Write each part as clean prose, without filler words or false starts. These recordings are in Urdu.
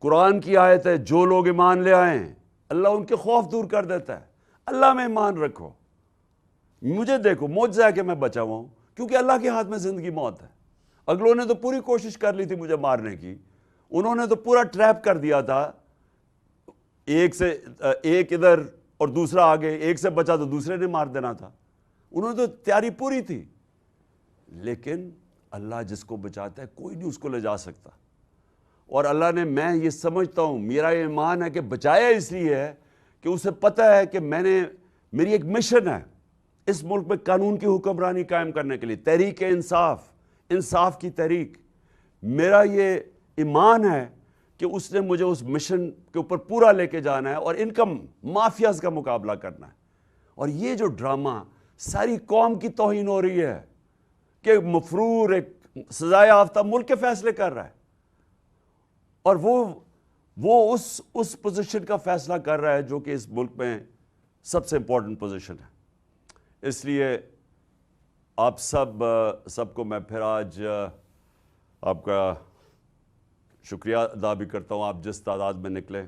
قرآن کی آیت ہے جو لوگ ایمان لے آئیں اللہ ان کے خوف دور کر دیتا ہے. اللہ میں ایمان رکھو. مجھے دیکھو معجزہ ہے کہ میں بچا ہوا ہوں کیونکہ اللہ کے ہاتھ میں زندگی موت ہے. اگلوں نے تو پوری کوشش کر لی تھی مجھے مارنے کی, انہوں نے تو پورا ٹریپ کر دیا تھا, ایک ادھر اور دوسرا آگے, ایک سے بچا تو دوسرے نے مار دینا تھا. انہوں نے تو تیاری پوری تھی. لیکن اللہ جس کو بچاتا ہے کوئی نہیں اس کو لے جا سکتا. اور اللہ نے, میں یہ سمجھتا ہوں, میرا یہ ایمان ہے کہ بچایا اس لیے ہے کہ اسے پتہ ہے کہ میری ایک مشن ہے اس ملک میں قانون کی حکمرانی قائم کرنے کے لیے, تحریک انصاف کی تحریک. میرا یہ ایمان ہے کہ اس نے مجھے اس مشن کے اوپر پورا لے کے جانا ہے اور ان کا مافیاز کا مقابلہ کرنا ہے. اور یہ جو ڈرامہ ساری قوم کی توہین ہو رہی ہے کہ مفرور ایک سزائے یافتہ ملک کے فیصلے کر رہا ہے, اور وہ اس پوزیشن کا فیصلہ کر رہا ہے جو کہ اس ملک میں سب سے امپورٹنٹ پوزیشن ہے. اس لیے آپ سب کو میں پھر آج آپ کا شکریہ ادا بھی کرتا ہوں, آپ جس تعداد میں نکلے,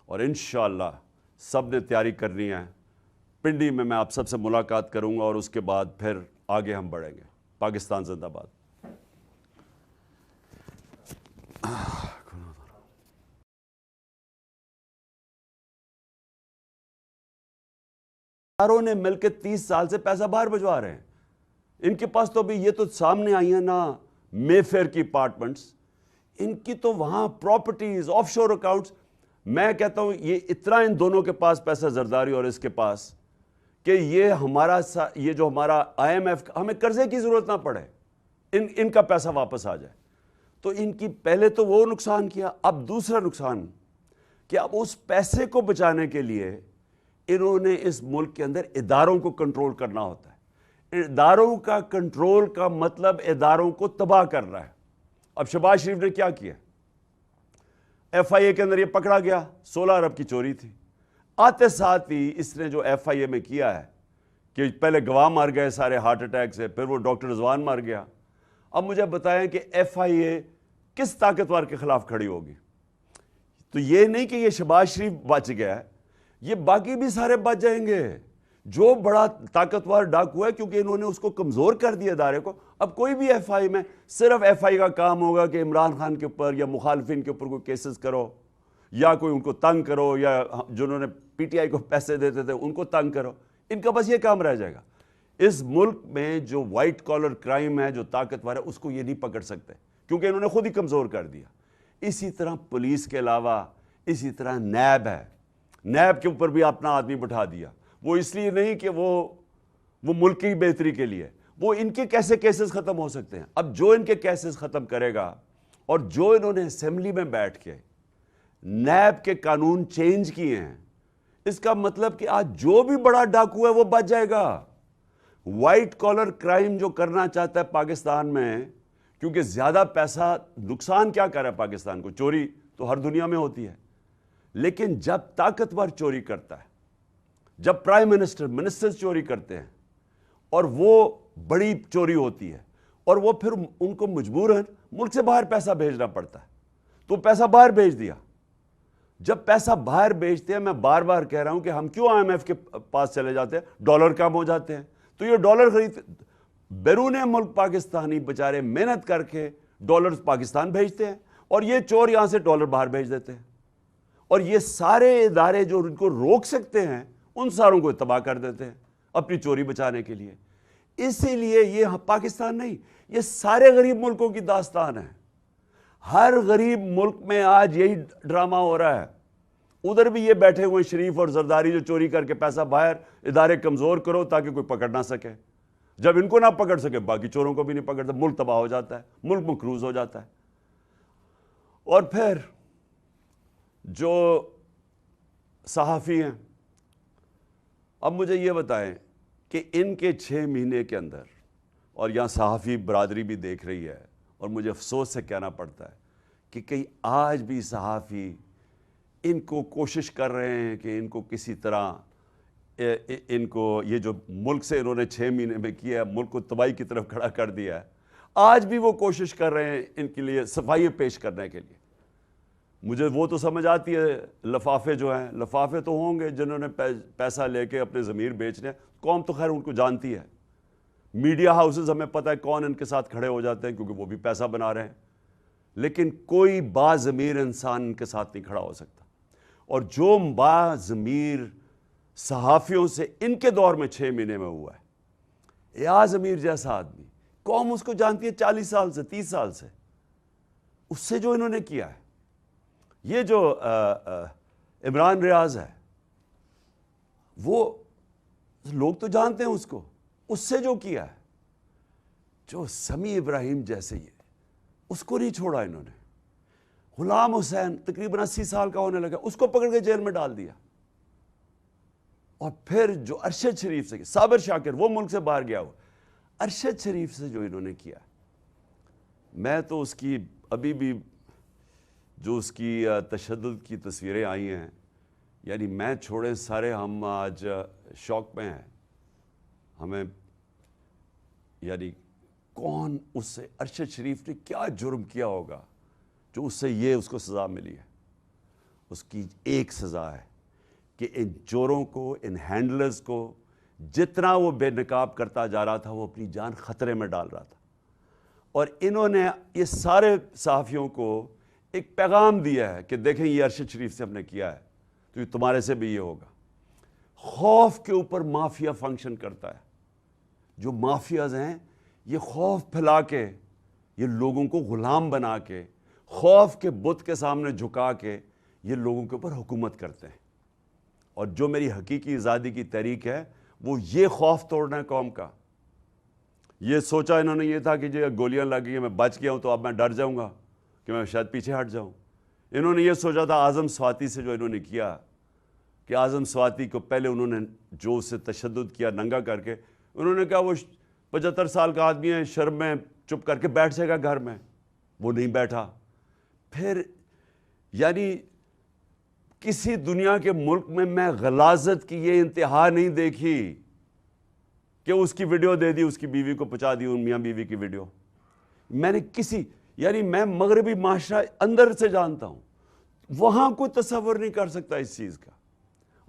اور انشاءاللہ سب نے تیاری کرنی ہے. پنڈی میں آپ سب سے ملاقات کروں گا اور اس کے بعد پھر آگے ہم بڑھیں گے. پاکستان زندہ باد. ساروں نے مل کے 30 سال سے پیسہ باہر بھجوا رہے ہیں. ان کے پاس تو ابھی یہ تو سامنے آئی ہیں نا مے فیئر کی اپارٹمنٹس, ان کی تو وہاں پراپرٹیز, آف شور اکاؤنٹس. میں کہتا ہوں یہ اتنا ان دونوں کے پاس پیسہ, زرداری اور اس کے پاس, کہ یہ جو ہمارا IMF, ہمیں قرضے کی ضرورت نہ پڑے, ان کا پیسہ واپس آ جائے. تو ان کی پہلے تو وہ نقصان کیا, اب دوسرا نقصان کہ اب اس پیسے کو بچانے کے لیے انہوں نے اس ملک کے اندر اداروں کو کنٹرول کرنا ہوتا ہے. اداروں کا کنٹرول کا مطلب اداروں کو تباہ کرنا ہے. اب شہباز شریف نے کیا کیا, FIA کے اندر یہ پکڑا گیا, 16 ارب کی چوری تھی. آتے ساتھ ہی اس نے جو FIA میں کیا ہے کہ پہلے گواہ مار گئے سارے ہارٹ اٹیک سے, پھر وہ ڈاکٹر رضوان مار گیا. اب مجھے بتائیں کہ FIA کس طاقتور کے خلاف کھڑی ہوگی؟ تو یہ نہیں کہ یہ شہباز شریف بچ گیا ہے, یہ باقی بھی سارے بچ جائیں گے. جو بڑا طاقتور ڈاکو ہے, کیونکہ انہوں نے اس کو کمزور کر دیا ادارے کو. اب کوئی بھی FIA میں صرف FIA کا کام ہوگا کہ عمران خان کے اوپر یا مخالفین کے اوپر کوئی کیسز کرو, یا کوئی ان کو تنگ کرو, یا جنہوں نے PTI کو پیسے دیتے تھے ان کو تنگ کرو. ان کا بس یہ کام رہ جائے گا. اس ملک میں جو وائٹ کالر کرائم ہے, جو طاقتور ہے, اس کو یہ نہیں پکڑ سکتے کیونکہ انہوں نے خود ہی کمزور کر دیا. اسی طرح پولیس کے علاوہ اسی طرح نیب ہے, نیب کے اوپر بھی اپنا آدمی بٹھا دیا. وہ اس لیے نہیں کہ وہ ملک کی بہتری کے لیے, وہ ان کے کیسے کیسز ختم ہو سکتے ہیں. اب جو ان کے کیسز ختم کرے گا, اور جو انہوں نے اسمبلی میں بیٹھ کے نیب کے قانون چینج کیے ہیں, اس کا مطلب کہ آج جو بھی بڑا ڈاکو ہے وہ بچ جائے گا. وائٹ کالر کرائم جو کرنا چاہتا ہے پاکستان میں, کیونکہ زیادہ پیسہ نقصان کیا کر رہا ہے پاکستان کو, چوری تو ہر دنیا میں ہوتی ہے, لیکن جب طاقتور چوری کرتا ہے, جب پرائم منسٹر چوری کرتے ہیں, اور وہ بڑی چوری ہوتی ہے, اور وہ پھر ان کو مجبوراً ملک سے باہر پیسہ بھیجنا پڑتا ہے, تو پیسہ باہر بھیج دیا. جب پیسہ باہر بھیجتے ہیں, میں بار بار کہہ رہا ہوں کہ ہم کیوں IMF کے پاس چلے جاتے ہیں, ڈالر کم ہو جاتے ہیں, تو یہ ڈالر خرید, بیرون ملک پاکستانی بیچارے محنت کر کے ڈالر پاکستان بھیجتے ہیں, اور یہ چور یہاں سے ڈالر باہر بھیج دیتے ہیں, اور یہ سارے ادارے جو ان کو روک سکتے ہیں ان ساروں کو تباہ کر دیتے ہیں اپنی چوری بچانے کے لیے. اسی لیے یہ پاکستان نہیں, یہ سارے غریب ملکوں کی داستان ہے. ہر غریب ملک میں آج یہی ڈرامہ ہو رہا ہے. ادھر بھی یہ بیٹھے ہوئے شریف اور زرداری جو چوری کر کے پیسہ باہر, ادارے کمزور کرو تاکہ کوئی پکڑ نہ سکے. جب ان کو نہ پکڑ سکے باقی چوروں کو بھی نہیں پکڑتا, ملک تباہ ہو جاتا ہے, ملک مقروض ہو جاتا ہے. اور پھر جو صحافی ہیں, اب مجھے یہ بتائیں کہ ان کے 6 مہینے کے اندر, اور یہاں صحافی برادری بھی دیکھ رہی ہے, اور مجھے افسوس سے کہنا پڑتا ہے کہ کئی آج بھی صحافی ان کو کوشش کر رہے ہیں کہ ان کو کسی طرح, ان کو یہ جو ملک سے انہوں نے 6 مہینے میں کیا ہے, ملک کو تباہی کی طرف کھڑا کر دیا ہے, آج بھی وہ کوشش کر رہے ہیں ان کے لیے صفائی پیش کرنے کے لیے. مجھے وہ تو سمجھ آتی ہے لفافے جو ہیں، لفافے تو ہوں گے جنہوں نے پیسہ لے کے اپنے ضمیر بیچنے، قوم تو خیر ان کو جانتی ہے، میڈیا ہاؤسز ہمیں پتہ ہے کون ان کے ساتھ کھڑے ہو جاتے ہیں کیونکہ وہ بھی پیسہ بنا رہے ہیں، لیکن کوئی باضمیر انسان ان کے ساتھ نہیں کھڑا ہو سکتا۔ اور جو باضمیر صحافیوں سے ان کے دور میں 6 مہینے میں ہوا ہے، ایاز امیر جیسا آدمی، قوم اس کو جانتی ہے 40 سال سے، 30 سال سے، اس سے جو انہوں نے کیا ہے، یہ جو عمران ریاض ہے وہ لوگ تو جانتے ہیں اس کو، اس سے جو کیا ہے، جو سمیع ابراہیم جیسے ہی ہے اس کو نہیں چھوڑا انہوں نے، غلام حسین تقریباً 80 سال کا ہونے لگا، اس کو پکڑ کے جیل میں ڈال دیا، اور پھر جو ارشد شریف سے، صابر شاکر وہ ملک سے باہر گیا ہوا، ارشد شریف سے جو انہوں نے کیا، میں تو اس کی ابھی بھی جو اس کی تشدد کی تصویریں آئی ہیں، یعنی میں چھوڑے سارے ہم آج شوق میں ہیں، ہمیں یعنی کون اس سے، ارشد شریف نے کیا جرم کیا ہوگا جو اس سے یہ اس کو سزا ملی ہے؟ اس کی ایک سزا ہے کہ ان چوروں کو، ان ہینڈلرز کو جتنا وہ بے نقاب کرتا جا رہا تھا وہ اپنی جان خطرے میں ڈال رہا تھا، اور انہوں نے یہ سارے صحافیوں کو ایک پیغام دیا ہے کہ دیکھیں یہ ارشد شریف سے ہم نے کیا ہے تو یہ تمہارے سے بھی یہ ہوگا۔ خوف کے اوپر مافیا فنکشن کرتا ہے، جو مافیاز ہیں یہ خوف پھیلا کے، یہ لوگوں کو غلام بنا کے، خوف کے بت کے سامنے جھکا کے یہ لوگوں کے اوپر حکومت کرتے ہیں، اور جو میری حقیقی آزادی کی تحریک ہے وہ یہ خوف توڑنا ہے قوم کا۔ یہ سوچا انہوں نے یہ تھا کہ جو گولیاں لگ گئی میں بچ گیا ہوں تو اب میں ڈر جاؤں گا کہ میں شاید پیچھے ہٹ جاؤں۔ انہوں نے یہ سوچا تھا اعظم سواتی سے جو انہوں نے کیا کہ اعظم سواتی کو پہلے انہوں نے جو اس سے تشدد کیا ننگا کر کے، انہوں نے کہا وہ 75 سال کا آدمی ہے، شرم میں چپ کر کے بیٹھ جائے گا گھر میں، وہ نہیں بیٹھا۔ پھر یعنی کسی دنیا کے ملک میں غلاظت کی یہ انتہا نہیں دیکھی کہ اس کی ویڈیو دے دی، اس کی بیوی کو پہنچا دی، ان میاں بیوی کی ویڈیو۔ میں نے یعنی میں مغربی معاشرہ اندر سے جانتا ہوں، وہاں کوئی تصور نہیں کر سکتا اس چیز کا۔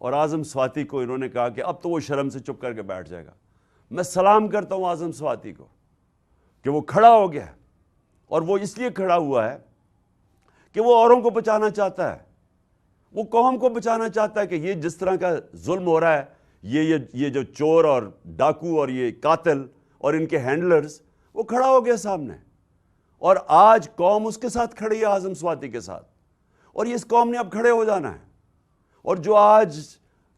اور اعظم سواتی کو انہوں نے کہا کہ اب تو وہ شرم سے چپ کر کے بیٹھ جائے گا۔ میں سلام کرتا ہوں اعظم سواتی کو کہ وہ کھڑا ہو گیا، اور وہ اس لیے کھڑا ہوا ہے کہ وہ اوروں کو بچانا چاہتا ہے، وہ قوم کو بچانا چاہتا ہے کہ یہ جس طرح کا ظلم ہو رہا ہے، یہ جو چور اور ڈاکو اور یہ قاتل اور ان کے ہینڈلرز، وہ کھڑا ہو گیا سامنے، اور آج قوم اس کے ساتھ کھڑی ہے، اعظم سواتی کے ساتھ، اور یہ اس قوم نے اب کھڑے ہو جانا ہے۔ اور جو آج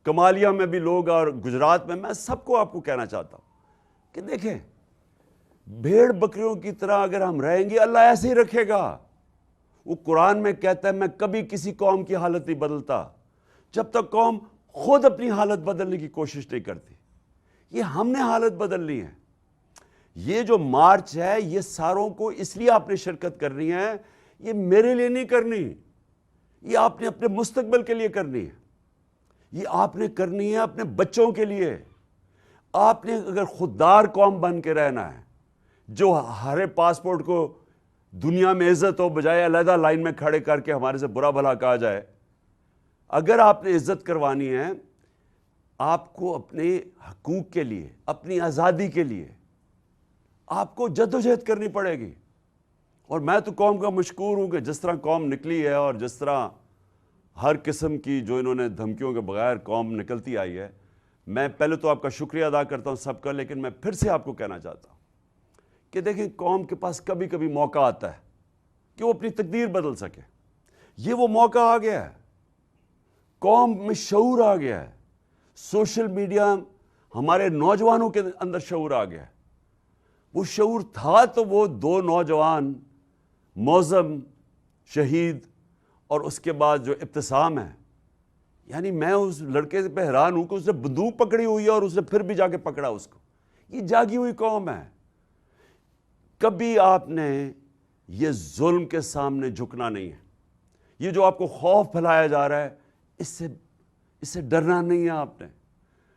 کمالیہ میں بھی لوگ اور گجرات میں سب کو آپ کو کہنا چاہتا ہوں کہ دیکھیں بھیڑ بکریوں کی طرح اگر ہم رہیں گے اللہ ایسے ہی رکھے گا۔ وہ قرآن میں کہتا ہے میں کبھی کسی قوم کی حالت نہیں بدلتا جب تک قوم خود اپنی حالت بدلنے کی کوشش نہیں کرتی۔ یہ ہم نے حالت بدلنی ہے۔ یہ جو مارچ ہے یہ ساروں کو اس لیے آپ نے شرکت کرنی ہے، یہ میرے لیے نہیں کرنی، یہ آپ نے اپنے مستقبل کے لیے کرنی ہے، یہ آپ نے کرنی ہے اپنے بچوں کے لیے۔ آپ نے اگر خوددار قوم بن کے رہنا ہے جو ہر پاسپورٹ کو دنیا میں عزت ہو بجائے علیحدہ لائن میں کھڑے کر کے ہمارے سے برا بھلا کہا جائے، اگر آپ نے عزت کروانی ہے آپ کو اپنے حقوق کے لیے، اپنی آزادی کے لیے آپ کو جدوجہد کرنی پڑے گی۔ اور میں تو قوم کا مشکور ہوں کہ جس طرح قوم نکلی ہے اور جس طرح ہر قسم کی جو انہوں نے دھمکیوں کے بغیر قوم نکلتی آئی ہے، میں پہلے تو آپ کا شکریہ ادا کرتا ہوں سب کا، لیکن میں پھر سے آپ کو کہنا چاہتا ہوں کہ دیکھیں قوم کے پاس کبھی کبھی موقع آتا ہے کہ وہ اپنی تقدیر بدل سکے۔ یہ وہ موقع آ گیا ہے، قوم میں شعور آ گیا ہے، سوشل میڈیا ہمارے نوجوانوں کے اندر شعور آ گیا ہے۔ وہ شعور تھا تو وہ 2 نوجوان معظم شہید اور اس کے بعد جو ابتسام ہے، یعنی میں اس لڑکے پہ حیران ہوں کہ اس نے بندوق پکڑی ہوئی ہے اور اس نے پھر بھی جا کے پکڑا اس کو۔ یہ جاگی ہوئی قوم ہے۔ کبھی آپ نے یہ ظلم کے سامنے جھکنا نہیں ہے۔ یہ جو آپ کو خوف پھیلایا جا رہا ہے اس سے ڈرنا نہیں ہے آپ نے۔